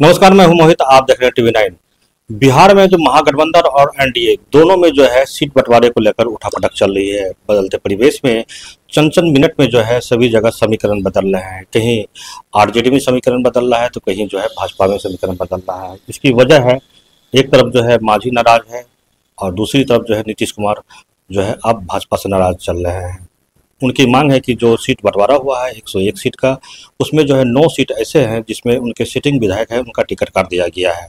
नमस्कार, मैं हूं मोहित। आप देख रहे हैं टीवी 9। बिहार में जो महागठबंधन और एनडीए दोनों में जो है सीट बंटवारे को लेकर उठापटक चल रही है। बदलते परिवेश में चंद चंद मिनट में जो है सभी जगह समीकरण बदल रहे हैं। कहीं आरजेडी में समीकरण बदल रहा है तो कहीं जो है भाजपा में समीकरण बदल रहा है। इसकी वजह है, एक तरफ जो है मांझी नाराज है और दूसरी तरफ जो है नीतीश कुमार जो है अब भाजपा से नाराज चल रहे हैं। उनकी मांग है कि जो सीट बंटवारा हुआ है 101 सीट का, उसमें जो है 9 सीट ऐसे हैं जिसमें उनके सिटिंग विधायक है, उनका टिकट काट दिया गया है।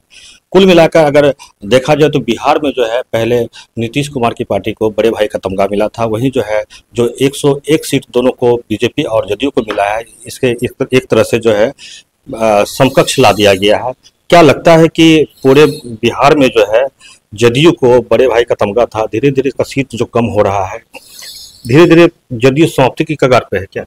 कुल मिलाकर अगर देखा जाए तो बिहार में जो है पहले नीतीश कुमार की पार्टी को बड़े भाई का तमगा मिला था, वहीं जो है जो 101 सीट दोनों को बीजेपी और जदयू को मिला है, इसके एक तरह से जो है समकक्ष ला दिया गया है। क्या लगता है कि पूरे बिहार में जो है जदयू को बड़े भाई का तमगा था, धीरे धीरे इसका सीट जो कम हो रहा है, धीरे धीरे जदयू समाप्ति की कगार पे है क्या?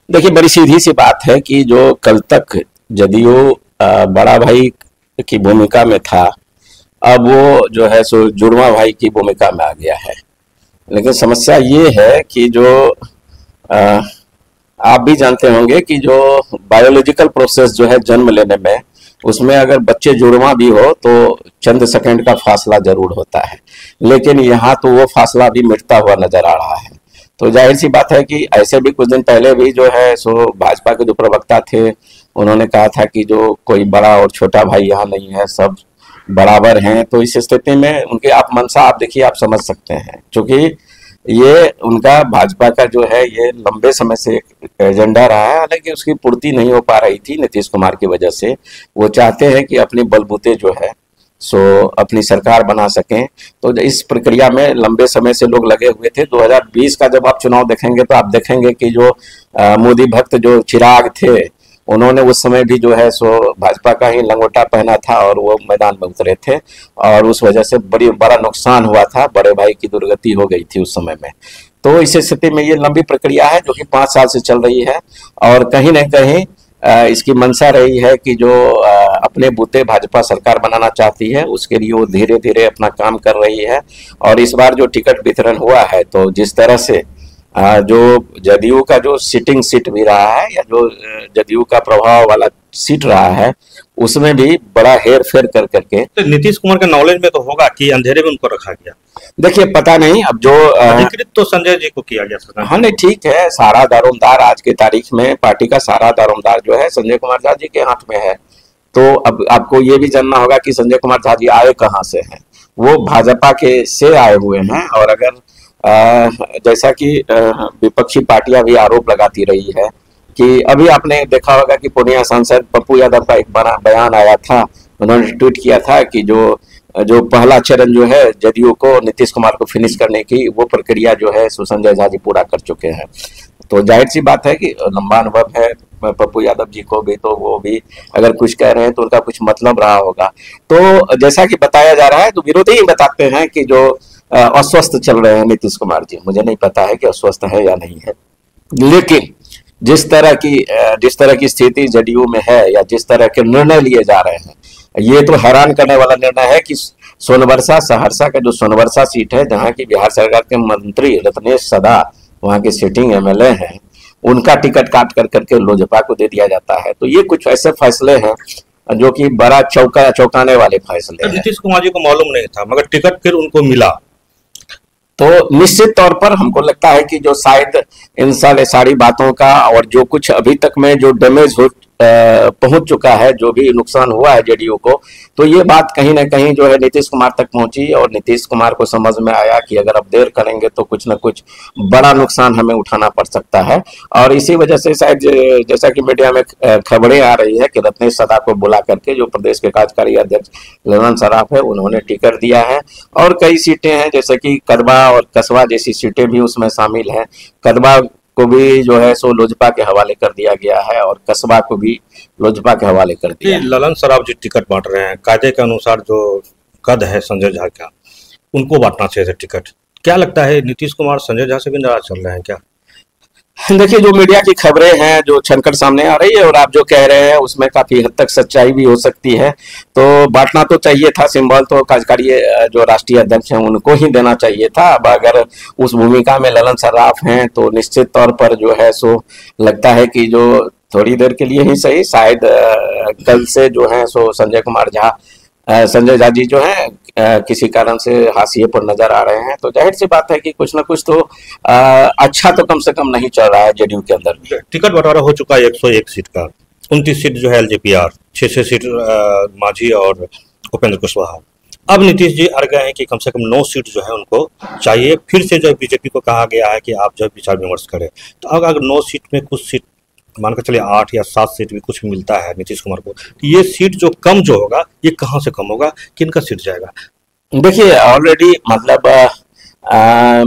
देखिए, बड़ी सीधी सी बात है कि जो कल तक जदयू बड़ा भाई की भूमिका में था, अब वो जो है सो जुड़वा भाई की भूमिका में आ गया है। लेकिन समस्या ये है कि जो आप भी जानते होंगे कि जो बायोलॉजिकल प्रोसेस जो है जन्म लेने में, उसमें अगर बच्चे जुड़वा भी हो तो चंद सेकंड का फासला जरूर होता है, लेकिन यहाँ तो वो फासला भी मिटता हुआ नजर आ रहा है। तो जाहिर सी बात है कि ऐसे भी कुछ दिन पहले भी जो है सो भाजपा के जो प्रवक्ता थे, उन्होंने कहा था कि जो कोई बड़ा और छोटा भाई यहाँ नहीं है, सब बराबर हैं। तो इस स्थिति में उनकी आप मंशा आप देखिए, आप समझ सकते हैं, क्योंकि ये उनका भाजपा का जो है ये लंबे समय से एक एजेंडा रहा है। हालांकि उसकी पूर्ति नहीं हो पा रही थी नीतीश कुमार की वजह से। वो चाहते हैं कि अपने बलबूते जो है सो अपनी सरकार बना सकें। तो इस प्रक्रिया में लंबे समय से लोग लगे हुए थे। 2020 का जब आप चुनाव देखेंगे तो आप देखेंगे कि जो मोदी भक्त जो चिराग थे, उन्होंने उस समय भी जो है सो भाजपा का ही लंगोटा पहना था और वो मैदान में उतरे थे, और उस वजह से बड़ा नुकसान हुआ था, बड़े भाई की दुर्गति हो गई थी उस समय में। तो इस स्थिति में ये लंबी प्रक्रिया है जो कि 5 साल से चल रही है, और कहीं न कहीं इसकी मंशा रही है कि जो अपने बूते भाजपा सरकार बनाना चाहती है, उसके लिए वो धीरे धीरे अपना काम कर रही है। और इस बार जो टिकट वितरण हुआ है, तो जिस तरह से जो जदयू का जो सिटिंग सीट भी रहा है, या जो जदयू का प्रभाव वाला सीट रहा है, उसमें भी बड़ा हेर फेर कर करके तो नीतीश कुमार के नॉलेज में तो होगा कि अंधेरे में उनको रखा गया। देखिए, पता नहीं, अब जो अधिकृत तो संजय जी को किया गया था। हाँ, नहीं, ठीक है, सारा दारोमदार आज की तारीख में पार्टी का सारा दारोमदार जो है संजय कुमार झा जी के हाथ में है। तो अब आपको ये भी जानना होगा कि संजय कुमार झा जी आए कहाँ से हैं। वो भाजपा के से आए हुए हैं, और अगर जैसा कि विपक्षी पार्टियां भी आरोप लगाती रही है कि अभी आपने देखा होगा कि पूर्णिया सांसद पप्पू यादव का एक बड़ा बयान आया था। उन्होंने ट्वीट किया था कि जो पहला चरण जो है जदयू को नीतीश कुमार को फिनिश करने की, वो प्रक्रिया जो है संजय झा जी पूरा कर चुके हैं। तो जाहिर सी बात है कि लंबा अनुभव है पप्पू यादव जी को भी, तो वो भी अगर कुछ कह रहे हैं तो उनका कुछ मतलब रहा होगा। तो जैसा कि बताया जा रहा है, तो विरोधी ही बताते हैं कि जो अस्वस्थ चल रहे हैं नीतीश कुमार जी। मुझे नहीं पता है कि अस्वस्थ है या नहीं है, लेकिन जिस तरह की स्थिति जदयू में है, या जिस तरह के निर्णय लिए जा रहे हैं, ये तो हैरान करने वाला निर्णय है कि सोनवर्षा सहरसा का जो सोनवर्षा सीट है, जहां की बिहार सरकार के मंत्री रत्नेश सदा वहां के सिटिंग एमएलए हैं, उनका टिकट काट कर करके लोजपा को दे दिया जाता है। तो ये कुछ ऐसे फैसले हैं जो कि बड़ा चौंकाने वाले फैसले हैं। नीतीश कुमार जी को मालूम नहीं था, मगर टिकट फिर उनको मिला। तो निश्चित तौर पर हमको लगता है कि जो शायद इन सारी बातों का, और जो कुछ अभी तक में जो डैमेज पहुंच चुका है, जो भी नुकसान हुआ है जेडीयू को, तो ये बात कहीं ना कहीं जो है नीतीश कुमार तक पहुंची, और नीतीश कुमार को समझ में आया कि अगर अब देर करेंगे तो कुछ ना कुछ बड़ा नुकसान हमें उठाना पड़ सकता है। और इसी वजह से शायद जैसा कि मीडिया में खबरें आ रही है कि रत्नेश सदा को बुला करके जो प्रदेश के कार्यकारी अध्यक्ष ललन सराफ है, उन्होंने टिकट दिया है। और कई सीटें हैं, जैसे कि कदवा और कसबा जैसी सीटें भी उसमें शामिल हैं। कदवा को भी जो है सो लोजपा के हवाले कर दिया गया है, और कस्बा को भी लोजपा के हवाले कर दिया। ललन सराफ जी टिकट बांट रहे हैं, कायदे के अनुसार जो कद है संजय झा का, उनको बांटना चाहिए टिकट। क्या लगता है नीतीश कुमार संजय झा से भी नाराज चल रहे हैं क्या? देखिए, जो मीडिया की खबरें हैं जो छनकर सामने आ रही है, और आप जो कह रहे हैं उसमें काफी हद तक सच्चाई भी हो सकती है। तो बांटना तो चाहिए था, सिंबल तो कार्यकारी जो राष्ट्रीय अध्यक्ष हैं उनको ही देना चाहिए था। अब अगर उस भूमिका में ललन सराफ हैं, तो निश्चित तौर पर जो है सो लगता है कि जो थोड़ी देर के लिए ही सही, शायद कल से जो है सो संजय झा जी जो है किसी कारण से हाशिए पर नजर आ रहे हैं। तो जाहिर सी बात है कि कुछ ना कुछ तो अच्छा तो कम से कम नहीं चल रहा है जेडीयू के अंदर भी। टिकट बंटवारा हो चुका है 101 सीट का, 29 सीट जो है एलजेपीआर, 6 सीट मांझी और उपेंद्र कुशवाहा। अब नीतीश जी अड़ गए हैं कि कम से कम 9 सीट जो है उनको चाहिए। फिर से जो बीजेपी को कहा गया है कि आप जो विचार विमर्श करें, तो अगर 9 सीट में कुछ सीट मान कर चलिए 8 या 7 सीट भी कुछ मिलता है नीतीश कुमार को, तो ये सीट जो कम जो होगा ये कहाँ से कम होगा, किनका सीट जाएगा? देखिए ऑलरेडी मतलब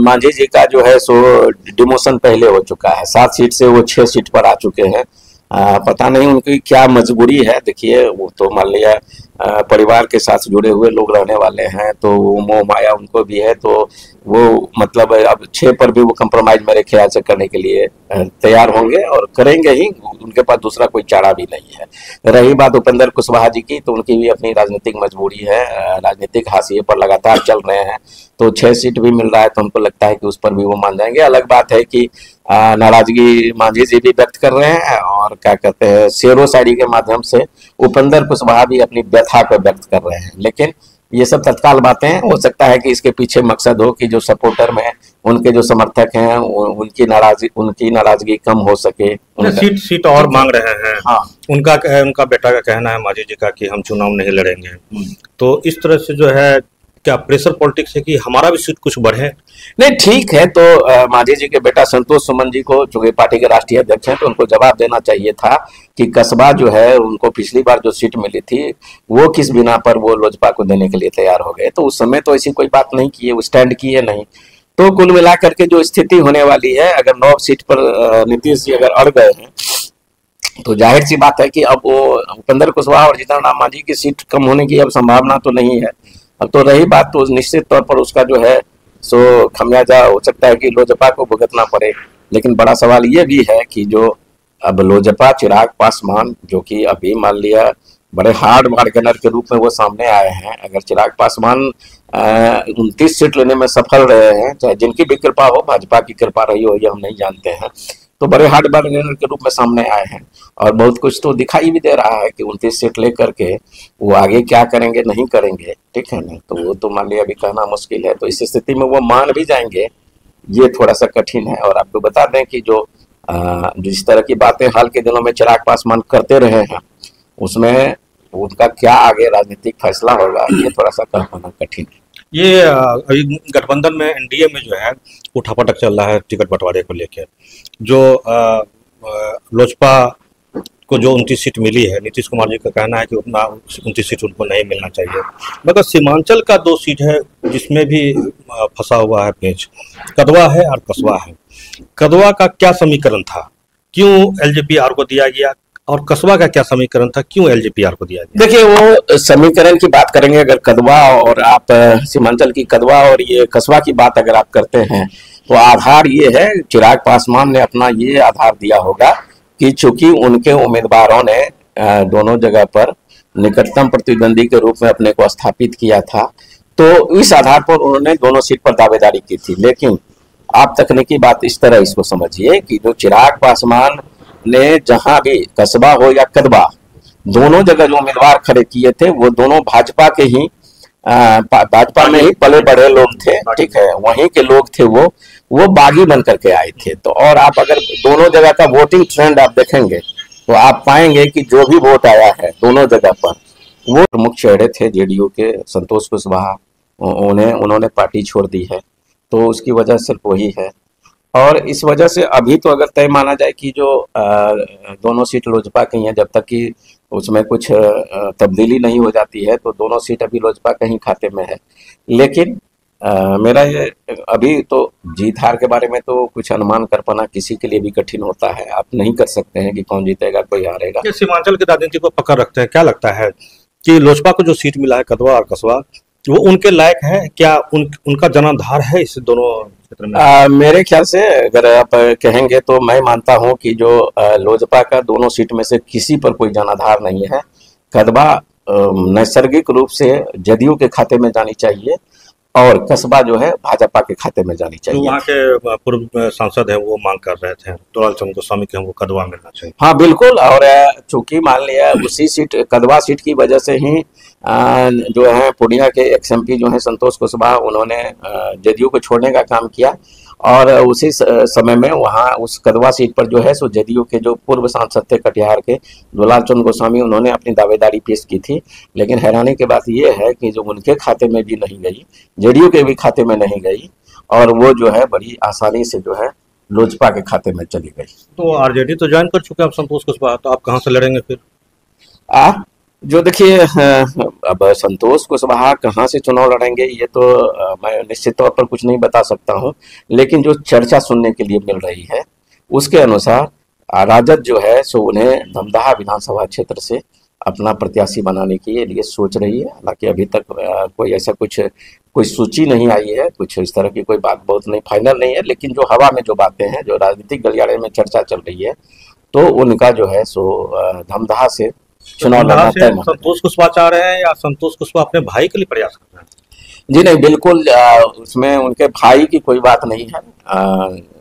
मांझी जी का जो है सो डिमोशन पहले हो चुका है, 7 सीट से वो 6 सीट पर आ चुके हैं। पता नहीं उनकी क्या मजबूरी है। देखिए वो तो मान लिया परिवार के साथ जुड़े हुए लोग रहने वाले हैं, तो वो मोह माया उनको भी है, तो वो मतलब अब 6 पर भी वो कंप्रोमाइज मेरे ख्याल से करने के लिए तैयार होंगे और करेंगे ही, उनके पास दूसरा कोई चारा भी नहीं है। रही बात उपेंद्र कुशवाहा जी की, तो उनकी भी अपनी राजनीतिक मजबूरी है, राजनीतिक हाशिए पर लगातार चल रहे हैं, तो 6 सीट भी मिल रहा है तो हमको लगता है कि उस पर भी वो मान जाएंगे। अलग बात है कि नाराजगी मांझी जी भी व्यक्त कर रहे हैं और क्या कहते हैं शेरो शायरी के माध्यम से उपेंद्र कुशवाहा भी अपनी व्यथा को व्यक्त कर रहे हैं। लेकिन ये सब तत्काल बातें हैं, हो सकता है कि इसके पीछे मकसद हो कि जो सपोर्टर में उनके जो समर्थक हैं उनकी नाराजगी कम हो सके। सीट और मांग रहे हैं। हाँ, उनका बेटा का कहना है मांझी जी का कि हम चुनाव नहीं लड़ेंगे। तो इस तरह से जो है क्या प्रेशर पॉलिटिक्स है कि हमारा भी सीट कुछ बढ़े? नहीं ठीक है, तो मांझी जी के बेटा संतोष सुमन जी को, जो पार्टी के राष्ट्रीय अध्यक्ष हैं, तो उनको जवाब देना चाहिए था कि कस्बा जो है उनको पिछली बार जो सीट मिली थी वो किस बिना पर वो लोजपा को देने के लिए तैयार हो गए। तो उस समय तो ऐसी कोई बात नहीं की है, वो स्टैंड किए नहीं। तो कुल मिलाकर के जो स्थिति होने वाली है, अगर 9 सीट पर नीतीश जी अगर अड़ गए हैं तो जाहिर सी बात है कि अब वो उपेंद्र कुशवाहा और जीतन राम मांझी की सीट कम होने की अब संभावना तो नहीं है। अब तो रही बात, तो निश्चित तौर पर उसका जो है सो खमियाजा हो सकता है कि लोजपा को भुगतना पड़े। लेकिन बड़ा सवाल ये भी है कि जो अब लोजपा चिराग पासवान, जो कि अभी मान लिया बड़े हार्ड बार्गेनर के रूप में वो सामने आए हैं, अगर चिराग पासवान 29 सीट लेने में सफल रहे हैं, चाहे जिनकी भी कृपा हो, भाजपा की कृपा रही हो ये हम नहीं जानते हैं, तो बड़े हार्ड बार्गेनर के रूप में सामने आए हैं और बहुत कुछ तो दिखाई भी दे रहा है कि 29 सीट लेकर के वो आगे क्या करेंगे नहीं करेंगे, ठीक है ना। तो वो तो मान लिया अभी कहना मुश्किल है। तो इस स्थिति में वो मान भी जाएंगे, ये थोड़ा सा कठिन है। और आपको बता दें कि जो जिस तरह की बातें हाल के दिनों में चिराग पासवान करते रहे हैं, उसमें उनका क्या आगे राजनीतिक फैसला होगा ये थोड़ा सा कह पाना कठिन है। ये अभी गठबंधन में एनडीए में जो है उठापटक चल रहा है टिकट बंटवारे को लेकर। जो लोजपा को जो 29 सीट मिली है, नीतीश कुमार जी का कहना है कि उतना 29 सीट उनको नहीं मिलना चाहिए। मगर सीमांचल का 2 सीट है जिसमें भी फंसा हुआ है पेंच, कदवा है और कस्बा है। कदवा का क्या समीकरण था, क्यों एलजेपीआर को दिया गया, और कस्बा का क्या समीकरण था, क्यों एलजेपीआर को दिया गया? देखिए वो समीकरण की बात करेंगे, अगर कदवा और आप सीमांचल की कदवा और ये कस्बा की बात अगर आप करते हैं, तो आधार ये है, चिराग पासवान ने अपना ये आधार दिया होगा कि चूंकि उनके उम्मीदवारों ने दोनों जगह पर निकटतम प्रतिद्वंदी के रूप में अपने को स्थापित किया था, तो इस आधार पर उन्होंने दोनों सीट पर दावेदारी की थी। लेकिन आप तकनीकी बात इस तरह इसको समझिए कि जो चिराग पासवान ने जहां भी कस्बा हो या कदबा, दोनों जगह जो उम्मीदवार खड़े किए थे वो दोनों भाजपा के ही भाजपा में ही पले बढ़े लोग थे, ठीक है, वहीं के लोग थे, वो बागी बन करके आए थे। तो और आप अगर दोनों जगह का वोटिंग ट्रेंड आप देखेंगे तो आप पाएंगे कि जो भी वोट आया है दोनों जगह पर, वो प्रमुख चेहरे थे जेडीयू के संतोष कुशवाहा, उन्होंने पार्टी छोड़ दी है, तो उसकी वजह सिर्फ वही है। और इस वजह से अभी तो अगर तय माना जाए कि जो दोनों सीट लोजपा की हैं, जब तक कि उसमें कुछ तब्दीली नहीं हो जाती है, तो दोनों सीट अभी लोजपा के ही खाते में है। लेकिन मेरा ये अभी तो जीत हार के बारे में तो कुछ अनुमान कर पाना किसी के लिए भी कठिन होता है। आप नहीं कर सकते हैं कि कौन जीतेगा कोई हारेगा। ये सीमांचल की राजनीति को पकड़ रखते हैं, क्या लगता है कि लोजपा को जो सीट मिला है कदवा और कस्बा, वो उनके लायक है क्या? उनका जनाधार है इस दोनों क्षेत्र में? मेरे ख्याल से अगर आप कहेंगे तो मैं मानता हूं कि जो लोजपा का दोनों सीट में से किसी पर कोई जनाधार नहीं है। कदवा नैसर्गिक रूप से जदयू के खाते में जानी चाहिए और कस्बा जो है भाजपा के खाते में जानी जो चाहिए। वहाँ के पूर्व सांसद हैं वो मांग कर रहे थे दुलाल चंद्र गोस्वामी के हमको कदवा मिलना चाहिए। हाँ बिल्कुल, और चूंकि मान लिया उसी सीट कदवा सीट की वजह से ही जो है पूर्णिया के XMP जो है संतोष कुशवाहा, उन्होंने जदयू को छोड़ने का काम किया, और उसी समय में वहाँ उस कदवा सीट पर जो है सो जदयू के जो पूर्व सांसद थे कटिहार के दुलाल चंद्र गोस्वामी, उन्होंने अपनी दावेदारी पेश की थी। लेकिन हैरानी की बात यह है कि जो उनके खाते में भी नहीं गई, जदयू के भी खाते में नहीं गई, और वो जो है बड़ी आसानी से जो है लोजपा के खाते में चली गई। तो आरजेडी तो ज्वाइन कर चुके हैं अब संतोष कुशवाहा, तो आप कहाँ से लड़ेंगे फिर? जो देखिए, अब संतोष कुशवाहा कहाँ से चुनाव लड़ेंगे ये तो मैं निश्चित तौर पर कुछ नहीं बता सकता हूँ, लेकिन जो चर्चा सुनने के लिए मिल रही है उसके अनुसार राजद जो है सो उन्हें धमदाहा विधानसभा क्षेत्र से अपना प्रत्याशी बनाने के लिए सोच रही है। हालांकि अभी तक कोई ऐसा कोई सूची नहीं आई है, कुछ इस तरह की कोई बात बहुत नहीं फाइनल नहीं है, लेकिन जो हवा में जो बातें हैं, जो राजनीतिक गलियारे में चर्चा चल रही है, तो उनका जो है सो धमदाहा से चुनाव लड़ना तय माना। संतोष कुशवाहा चाह रहे हैं या संतोष कुशवाहा अपने भाई के लिए प्रयास कर रहे हैं? जी नहीं, बिल्कुल उसमें उनके भाई की कोई बात नहीं है।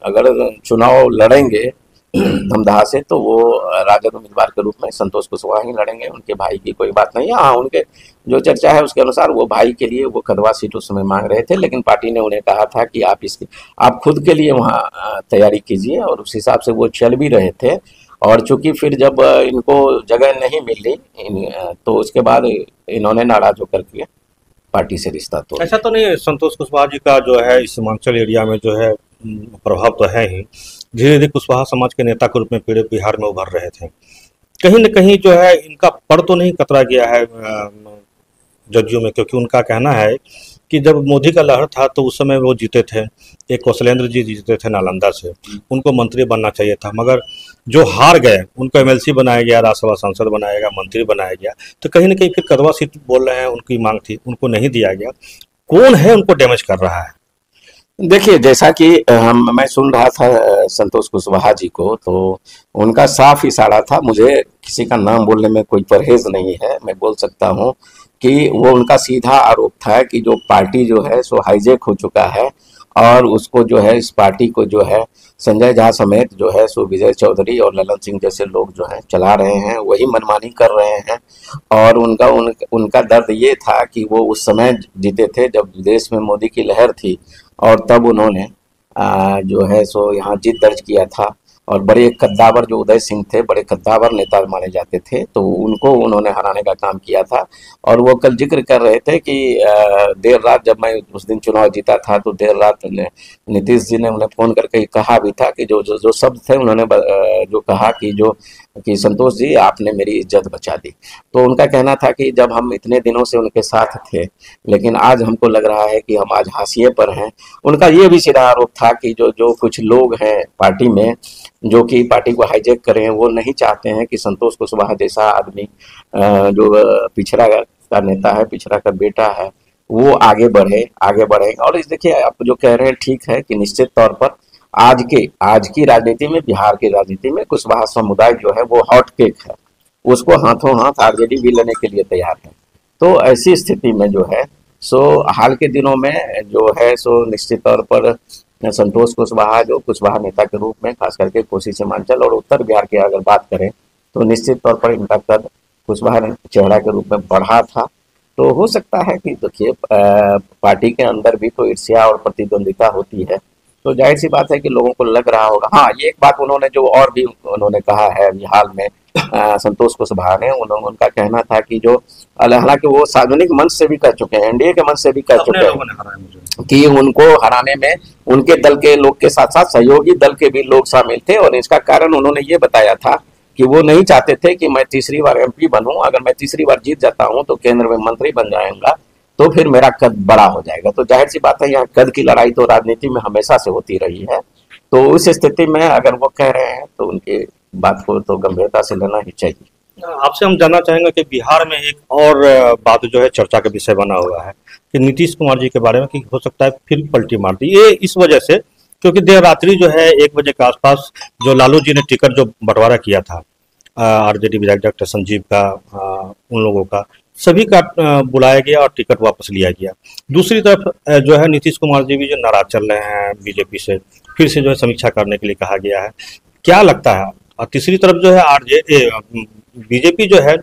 अगर चुनाव लड़ेंगे धमदाहा से तो वो राजद उम्मीदवार के रूप में संतोष कुशवाहा ही लड़ेंगे, उनके भाई की कोई बात नहीं है। हाँ, उनके जो चर्चा है उसके अनुसार वो भाई के लिए वो कदवा सीट उस समय मांग रहे थे, लेकिन पार्टी ने उन्हें कहा था कि आप खुद के लिए वहाँ तैयारी कीजिए, और उस हिसाब से वो चल भी रहे थे। और चूंकि फिर जब इनको जगह नहीं मिली तो उसके बाद इन्होंने नाराज होकर के पार्टी से रिश्ता तोड़ा। ऐसा तो नहीं है, संतोष कुशवाहा जी का जो है इस सीमांचल एरिया में जो है प्रभाव तो है ही, धीरे धीरे कुशवाहा समाज के नेता के रूप में पूरे बिहार में उभर रहे थे। कहीं न कहीं जो है इनका पर तो नहीं कतरा गया है जदयू में, क्योंकि उनका कहना है कि जब मोदी का लहर था तो उस समय वो जीते थे, एक कौशलेंद्र जी जीते थे नालंदा से, उनको मंत्री बनना चाहिए था, मगर जो हार गए उनको MLC बनाया गया, राज्यसभा सांसद बनाया गया, मंत्री बनाया गया। तो कहीं ना कहीं फिर कदवा सीट बोल रहे हैं, उनकी मांग थी, उनको नहीं दिया गया। कौन है उनको डैमेज कर रहा है? देखिए, जैसा कि मैं सुन रहा था संतोष कुशवाहा जी को, तो उनका साफ इशारा था, मुझे किसी का नाम बोलने में कोई परहेज नहीं है, मैं बोल सकता हूँ कि वो उनका सीधा आरोप था कि जो पार्टी जो है सो हाईजैक हो चुका है, और उसको जो है इस पार्टी को जो है संजय झा समेत जो है सो विजय चौधरी और ललन सिंह जैसे लोग जो हैं चला रहे हैं, वही मनमानी कर रहे हैं। और उनका दर्द ये था कि वो उस समय जीते थे जब देश में मोदी की लहर थी, और तब उन्होंने जो है सो यहाँ जीत दर्ज किया था, और बड़े कद्दावर जो उदय सिंह थे, बड़े कद्दावर नेता माने जाते थे, तो उनको उन्होंने हराने का काम किया था। और वो कल जिक्र कर रहे थे कि देर रात जब मैं उस दिन चुनाव जीता था तो देर रात नीतीश जी ने उन्हें फ़ोन करके कहा भी था कि जो शब्द थे उन्होंने जो कहा कि संतोष जी आपने मेरी इज्जत बचा दी। तो उनका कहना था कि जब हम इतने दिनों से उनके साथ थे, लेकिन आज हमको लग रहा है कि हम आज हाशिए पर हैं। उनका ये भी सीधा आरोप था कि जो कुछ लोग हैं पार्टी में जो कि पार्टी को हाईजैक करें, वो नहीं चाहते हैं कि संतोष कुशवाहा जैसा आदमी जो पिछड़ा का नेता है, पिछड़ा का बेटा है, वो आगे बढ़े। और इस देखिए आप जो कह रहे हैं ठीक है कि निश्चित तौर पर आज की राजनीति में, बिहार की राजनीति में कुशवाहा समुदाय जो है वो हॉट केक है, उसको हाथों हाथ आरजेडी भी लेने के लिए तैयार है। तो ऐसी स्थिति में जो है सो हाल के दिनों में जो है सो निश्चित तौर पर संतोष कुशवाहा जो कुशवाहा नेता के रूप में खास करके कोसी सीमांचल और उत्तर बिहार की अगर बात करें तो निश्चित तौर पर इनका कद कुशवाहा चेहरा के रूप में बढ़ा था। तो हो सकता है कि देखिए पार्टी के अंदर भी तो ईर्ष्या और प्रतिद्वंदिता होती है, तो जाहिर सी बात है कि लोगों को लग रहा होगा। हाँ, ये एक बात उन्होंने जो और भी उन्होंने कहा है अभी हाल में संतोष कुशवाहा ने, उनका कहना था कि जो हालांकि वो सार्वजनिक मंच से भी कह चुके हैं, एनडीए के मंच से भी कह चुके हैं कि उनको हराने में उनके दल के लोग के साथ साथ सहयोगी दल के भी लोग शामिल थे। और इसका कारण उन्होंने ये बताया था कि वो नहीं चाहते थे कि मैं तीसरी बार MP बनूं, अगर मैं तीसरी बार जीत जाता हूं तो केंद्र में मंत्री बन जाऊंगा तो फिर मेरा कद बड़ा हो जाएगा। तो जाहिर सी बात है यहाँ कद की लड़ाई तो राजनीति में हमेशा से होती रही है। तो उस स्थिति में अगर वो कह रहे हैं तो उनकी बात को तो गंभीरता से लेना ही चाहिए। आपसे हम जानना चाहेंगे कि बिहार में एक और बात जो है चर्चा का विषय बना हुआ है कि नीतीश कुमार जी के बारे में कि हो सकता है फिर पलटी मार दी, ये इस वजह से क्योंकि देर रात्रि जो है 1 बजे के आसपास जो लालू जी ने टिकट जो बंटवारा किया था आरजेडी विधायक डॉक्टर संजीव का, उन लोगों का, सभी का बुलाया गया और टिकट वापस लिया गया। दूसरी तरफ जो है नीतीश कुमार जी भी जो नाराज चल रहे हैं बीजेपी से, फिर से जो है समीक्षा करने के लिए कहा गया है। क्या लगता है? और तीसरी तरफ जो है बीजेपी जो है,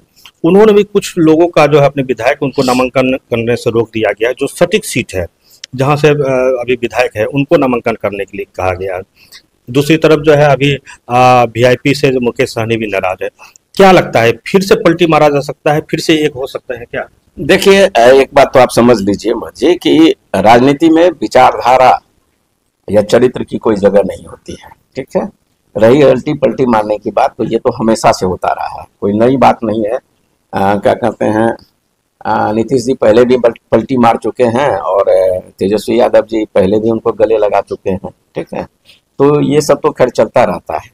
उन्होंने भी कुछ लोगों का जो है अपने विधायक उनको नामांकन करने से रोक दिया गया है। जो सटीक सीट है जहां से अभी विधायक है उनको नामांकन करने के लिए कहा गया है। दूसरी तरफ जो है अभी वीआईपी से जो मुकेश सहनी भी नाराज है। क्या लगता है, फिर से पलटी मारा जा सकता है, फिर से एक हो सकता है क्या? देखिए, एक बात तो आप समझ लीजिए मुझे कि राजनीति में विचारधारा या चरित्र की कोई जगह नहीं होती है, ठीक है। रही अल्टी पलटी मारने की बात, तो ये तो हमेशा से होता रहा है, कोई नई बात नहीं है। क्या कहते हैं, नीतीश जी पहले भी पलटी मार चुके हैं और तेजस्वी यादव जी पहले भी उनको गले लगा चुके हैं, ठीक है। तो ये सब तो खैर चलता रहता है,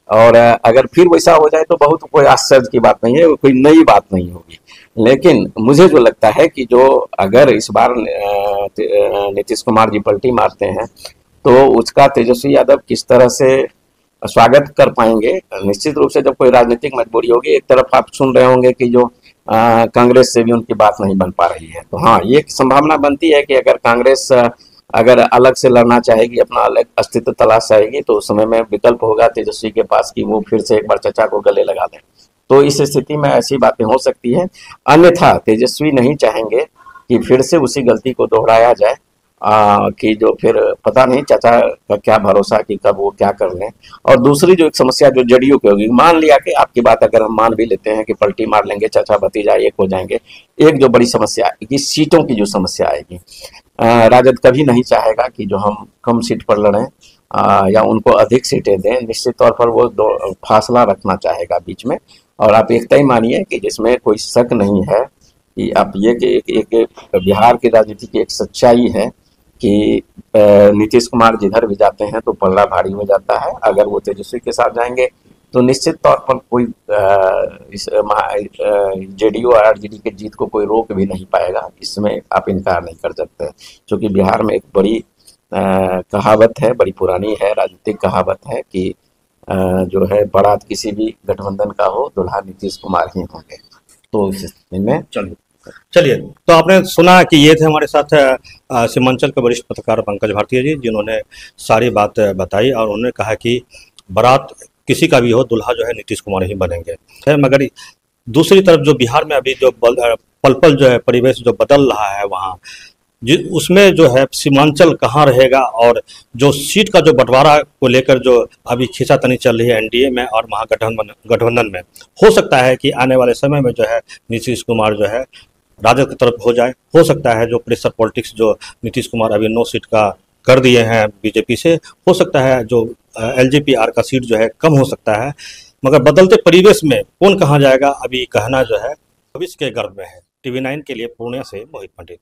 और अगर फिर वैसा हो जाए तो बहुत कोई आश्चर्य की बात नहीं है, कोई नई बात नहीं होगी। लेकिन मुझे जो लगता है कि जो अगर इस बार नीतीश कुमार जी पलटी मारते हैं तो उसका तेजस्वी यादव किस तरह से स्वागत कर पाएंगे। निश्चित रूप से जब कोई राजनीतिक मजबूरी होगी, एक तरफ आप सुन रहे होंगे कि जो कांग्रेस से भी उनकी बात नहीं बन पा रही है, तो हाँ, ये संभावना बनती है कि अगर कांग्रेस अगर अलग से लड़ना चाहेगी, अपना अलग अस्तित्व तलाश चाहेगी, तो उस समय में विकल्प होगा तेजस्वी के पास कि वो फिर से एक बार चचा को गले लगा दें। तो इस स्थिति में ऐसी बातें हो सकती है। अन्यथा तेजस्वी नहीं चाहेंगे कि फिर से उसी गलती को दोहराया जाए, कि जो फिर पता नहीं चाचा का क्या भरोसा कि कब वो क्या कर लें। और दूसरी जो एक समस्या जो जदयू की होगी, मान लिया कि आपकी बात अगर हम मान भी लेते हैं कि पलटी मार लेंगे, चाचा भतीजा एक हो जाएंगे, एक जो बड़ी समस्या कि सीटों की जो समस्या आएगी, राजद कभी नहीं चाहेगा कि जो हम कम सीट पर लड़ें या उनको अधिक सीटें दें। निश्चित तौर पर वो फासला रखना चाहेगा बीच में। और आप एक तय मानिए कि जिसमें कोई शक नहीं है कि आप ये कि एक बिहार की राजनीति की एक सच्चाई है कि नीतीश कुमार जिधर भी जाते हैं तो पल्ला भारी हो जाता है। अगर वो तेजस्वी के साथ जाएंगे तो निश्चित तौर पर कोई इस जेडीयू और आरजेडी के जीत को कोई रोक भी नहीं पाएगा, इसमें आप इनकार नहीं कर सकते। क्योंकि बिहार में एक बड़ी कहावत है, बड़ी पुरानी है, राजनीतिक कहावत है कि जो है बारात किसी भी गठबंधन का हो, दुल्हा नीतीश कुमार ही होंगे। तो इस स्थिति में चलिए, तो आपने सुना कि ये थे हमारे साथ सीमांचल के वरिष्ठ पत्रकार पंकज भारतीय जी, जिन्होंने सारी बात बताई और उन्होंने कहा कि बारात किसी का भी हो, दुल्हा जो है नीतीश कुमार ही बनेंगे। मगर दूसरी तरफ जो बिहार में अभी जो पल पल जो है परिवेश जो बदल रहा है वहाँ, उसमें जो है सीमांचल कहाँ रहेगा, और जो सीट का जो बंटवारा को लेकर जो अभी खींचातानी चल रही है एनडीए में और महागठबंधन में, हो सकता है कि आने वाले समय में जो है नीतीश कुमार जो है राजद की तरफ हो जाए। हो सकता है जो प्रेशर पॉलिटिक्स जो नीतीश कुमार अभी 9 सीट का कर दिए हैं बीजेपी से, हो सकता है जो एलजेपी-आर का सीट जो है कम हो सकता है। मगर बदलते परिवेश में कौन कहाँ जाएगा, अभी कहना जो है भविष्य के गर्भ में है। टीवी 9 के लिए पूर्णिया से मोहित पंडित।